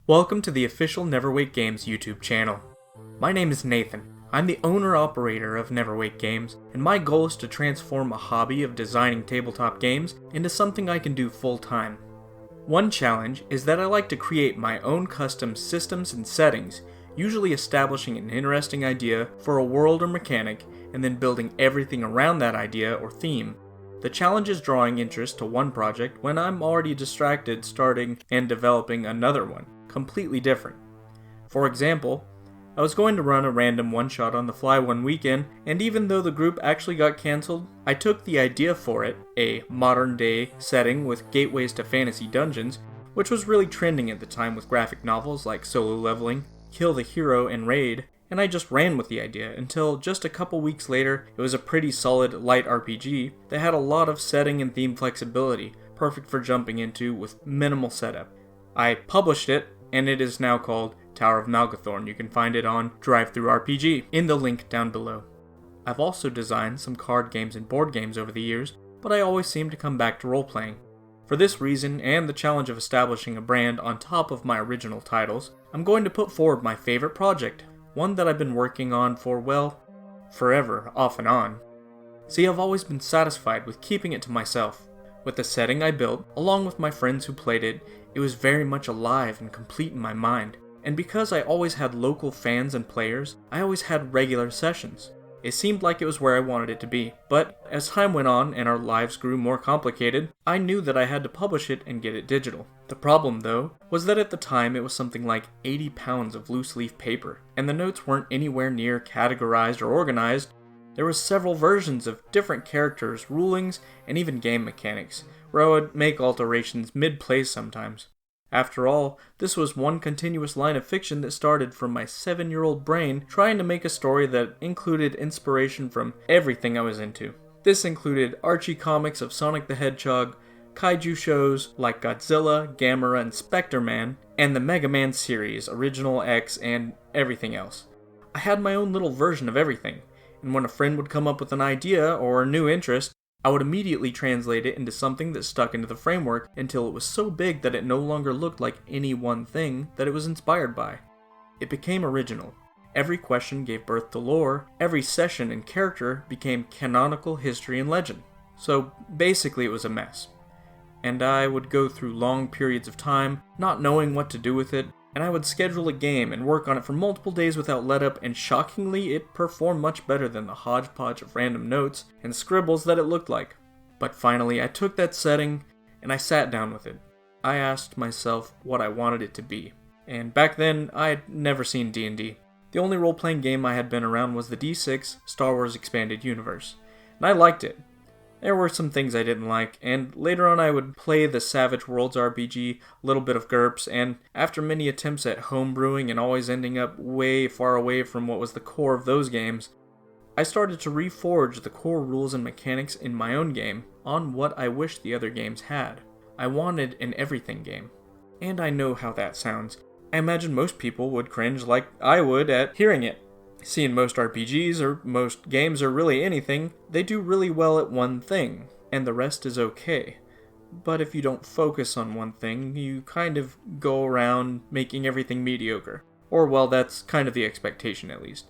Welcome to the official Neverwake Games YouTube channel. My name is Nathan. I'm the owner-operator of Neverwake Games, and my goal is to transform a hobby of designing tabletop games into something I can do full-time. One challenge is that I like to create my own custom systems and settings, usually establishing an interesting idea for a world or mechanic, and then building everything around that idea or theme. The challenge is drawing interest to one project when I'm already distracted starting and developing another one, completely different. For example, I was going to run a random one-shot on the fly one weekend, and even though the group actually got cancelled, I took the idea for it, a modern-day setting with gateways to fantasy dungeons, which was really trending at the time with graphic novels like Solo Leveling, Kill the Hero, and Raid, and I just ran with the idea until just a couple weeks later it was a pretty solid light RPG that had a lot of setting and theme flexibility, perfect for jumping into with minimal setup. I published it, and it is now called Tower of Malgathorn. You can find it on DriveThruRPG in the link down below. I've also designed some card games and board games over the years, but I always seem to come back to role-playing. For this reason, and the challenge of establishing a brand on top of my original titles, I'm going to put forward my favorite project, one that I've been working on for, well, forever, off and on. See, I've always been satisfied with keeping it to myself. With the setting I built, along with my friends who played it, it was very much alive and complete in my mind. And because I always had local fans and players, I always had regular sessions. It seemed like it was where I wanted it to be. But as time went on and our lives grew more complicated, I knew that I had to publish it and get it digital. The problem, though, was that at the time it was something like 80 pounds of loose leaf paper, and the notes weren't anywhere near categorized or organized. There were several versions of different characters, rulings, and even game mechanics, where I would make alterations mid-play sometimes. After all, this was one continuous line of fiction that started from my 7-year-old brain trying to make a story that included inspiration from everything I was into. This included Archie comics of Sonic the Hedgehog, kaiju shows like Godzilla, Gamera, and Spectre-Man, and the Mega Man series, Original X, and everything else. I had my own little version of everything, and when a friend would come up with an idea or a new interest, I would immediately translate it into something that stuck into the framework until it was so big that it no longer looked like any one thing that it was inspired by. It became original. Every question gave birth to lore, every session and character became canonical history and legend. So basically it was a mess. And I would go through long periods of time, not knowing what to do with it, and I would schedule a game and work on it for multiple days without let-up, and shockingly, it performed much better than the hodgepodge of random notes and scribbles that it looked like. But finally, I took that setting, and I sat down with it. I asked myself what I wanted it to be. And back then, I had never seen D&D. The only role-playing game I had been around was the D6 Star Wars Expanded Universe, and I liked it. There were some things I didn't like, and later on I would play the Savage Worlds RPG, a little bit of GURPS, and after many attempts at homebrewing and always ending up way far away from what was the core of those games, I started to reforge the core rules and mechanics in my own game on what I wished the other games had. I wanted an everything game. And I know how that sounds. I imagine most people would cringe like I would at hearing it. See, in most RPGs, or most games, or really anything, they do really well at one thing, and the rest is okay. But if you don't focus on one thing, you kind of go around making everything mediocre. Or, well, that's kind of the expectation at least.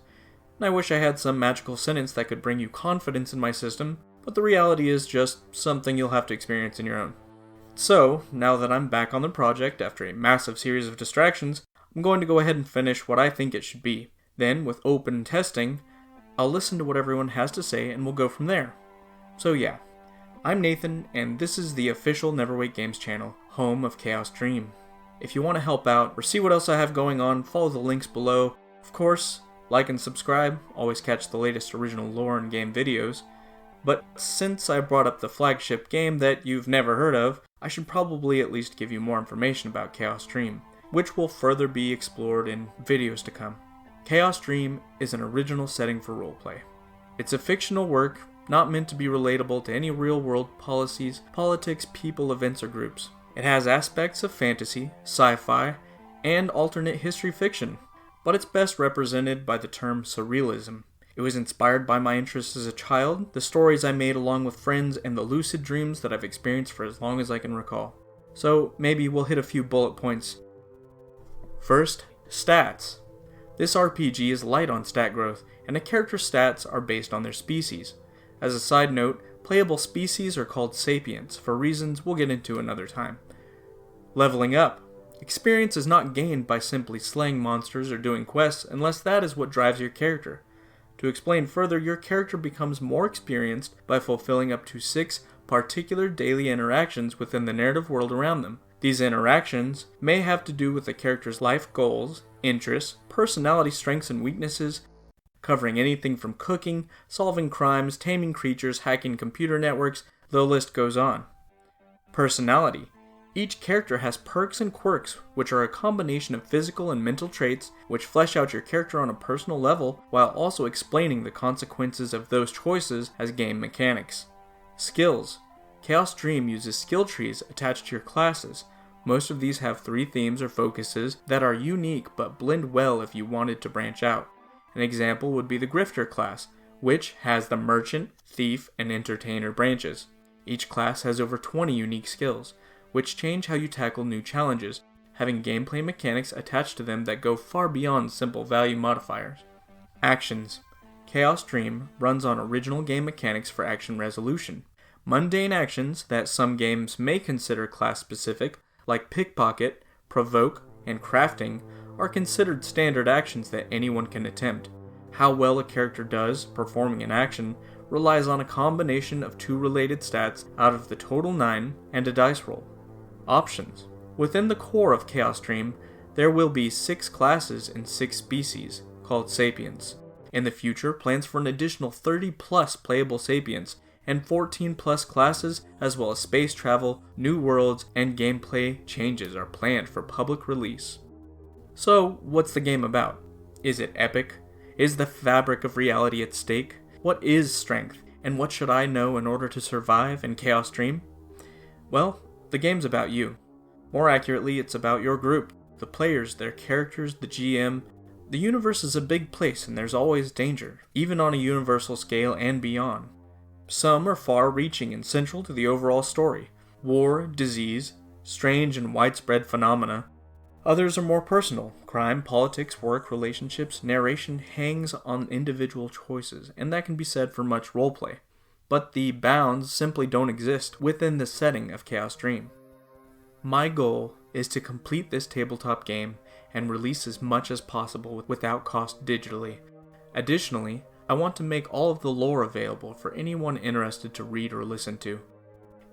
And I wish I had some magical sentence that could bring you confidence in my system, but the reality is just something you'll have to experience in your own. So, now that I'm back on the project after a massive series of distractions, I'm going to go ahead and finish what I think it should be. Then, with open testing, I'll listen to what everyone has to say and we'll go from there. So yeah, I'm Nathan, and this is the official Neverwake Games channel, home of Chaos Dream. If you want to help out or see what else I have going on, follow the links below. Of course, like and subscribe, always catch the latest original lore and game videos. But since I brought up the flagship game that you've never heard of, I should probably at least give you more information about Chaos Dream, which will further be explored in videos to come. Chaos Dream is an original setting for roleplay. It's a fictional work, not meant to be relatable to any real-world policies, politics, people, events, or groups. It has aspects of fantasy, sci-fi, and alternate history fiction, but it's best represented by the term surrealism. It was inspired by my interests as a child, the stories I made along with friends, and the lucid dreams that I've experienced for as long as I can recall. So maybe we'll hit a few bullet points. First, stats. This RPG is light on stat growth, and a character's stats are based on their species. As a side note, playable species are called sapients, for reasons we'll get into another time. Leveling up. Experience is not gained by simply slaying monsters or doing quests unless that is what drives your character. To explain further, your character becomes more experienced by fulfilling up to 6 particular daily interactions within the narrative world around them. These interactions may have to do with the character's life goals, interests, personality strengths and weaknesses, covering anything from cooking, solving crimes, taming creatures, hacking computer networks, the list goes on. Personality. Each character has perks and quirks, which are a combination of physical and mental traits which flesh out your character on a personal level while also explaining the consequences of those choices as game mechanics. Skills. Chaos Dream uses skill trees attached to your classes. Most of these have 3 themes or focuses that are unique but blend well if you wanted to branch out. An example would be the Grifter class, which has the Merchant, Thief, and Entertainer branches. Each class has over 20 unique skills, which change how you tackle new challenges, having gameplay mechanics attached to them that go far beyond simple value modifiers. Actions. Chaos Dream runs on original game mechanics for action resolution. Mundane actions that some games may consider class-specific, like pickpocket, provoke, and crafting, are considered standard actions that anyone can attempt. How well a character does performing an action relies on a combination of 2 related stats out of the total 9 and a dice roll. Options. Within the core of Chaos Dream, there will be 6 classes and 6 species, called Sapients. In the future, plans for an additional 30 plus playable Sapients and 14 plus classes, as well as space travel, new worlds, and gameplay changes are planned for public release. So, what's the game about? Is it epic? Is the fabric of reality at stake? What is strength, and what should I know in order to survive in Chaos Dream? Well, the game's about you. More accurately, it's about your group, the players, their characters, the GM. The universe is a big place and there's always danger, even on a universal scale and beyond. Some are far-reaching and central to the overall story. War, disease, strange and widespread phenomena. Others are more personal. Crime, politics, work, relationships, narration hangs on individual choices, and that can be said for much roleplay. But the bounds simply don't exist within the setting of Chaos Dream. My goal is to complete this tabletop game and release as much as possible without cost digitally. Additionally, I want to make all of the lore available for anyone interested to read or listen to.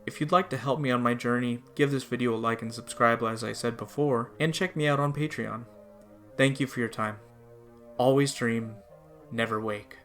If you'd like to help me on my journey, give this video a like and subscribe as I said before, and check me out on Patreon. Thank you for your time. Always dream, never wake.